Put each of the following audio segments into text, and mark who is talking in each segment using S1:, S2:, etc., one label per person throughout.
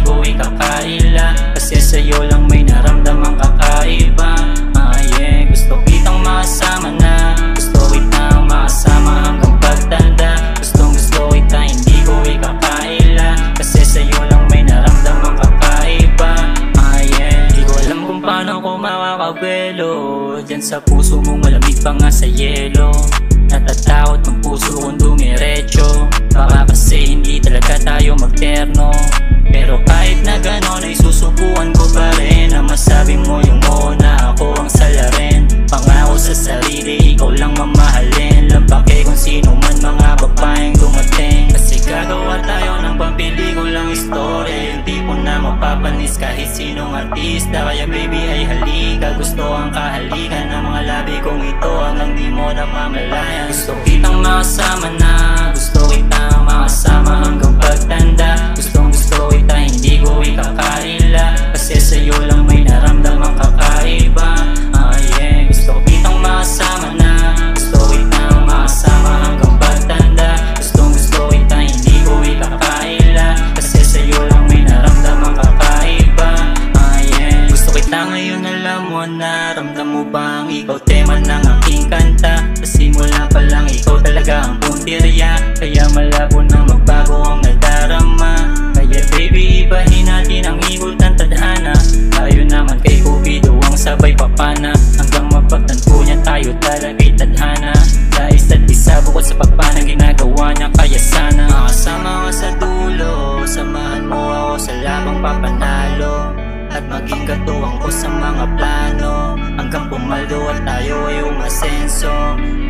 S1: ko ikakaila, kasi sa'yo lang may naramdamang kakaiba. Yeah, gusto kitang makasama na, gusto kitang makasama hanggang pagtanda. Gustong gusto kita, hindi ko ikakaila, kasi sa'yo lang may naramdamang kakaiba. Yeah, di ko alam kung paano ko makakabelo dyan sa puso mong malamig pa nga sa yelo. Natatakot ang puso kung dumiretso, baka kasi hindi talaga tayo magterno. Pero kahit na gano'n ay susubukan ko pa rin na masabi mo yung oo na ako ang salarin. Pangako sa sarili, ikaw lang mamahalin, lampake kung sino man mga babaeng dumating. Kasi gagawa tayo ng pampelikulang story, yung tipo na mapapanis kahit sinong artista. Kaya baby ay halika, gusto ang kahalikan ng mga labi kong ito hanggang di mo namamalayan. Gusto kitang makasama na, gusto kitang makasama hanggang pagtanda. Gustong gusto kita, hindi ko ikakaila, kasi sa'yo lang may naramdamang kakaiba. Yeah, gusto kitang makasama na, gusto kitang makasama hanggang pagtanda. Gustong gusto kita, hindi ko ikakaila, kasi sa'yo lang may naramdamang kakaiba. Yeah, gusto kita ngayon, alam mo na, ramdam mo ba ang ikaw tema ng aking kanta? Sa simula pa lang ikaw talaga ang puntirya, kaya malabo na magbago ang nadarama. Kaya baby, ibahin natin ang ikot ng tadhana, tayo naman kay Cupido ang sabay papana, hanggang mapagtanto niya tayo talaga'y tadhana. Sa isa't isa bukod sa pagpanang ginagawa niya, kaya sana makasama ka sa dulo, samahan mo ako sa labang papanalo, at maging katuwang ko sa mga plano, hanggang pumaldo at tayo ay umasenso.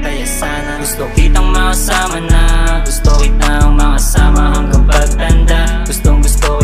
S1: Kaya sana gusto kitang makasama na, gusto kitang makasama hanggang pagtanda. Gustong gusto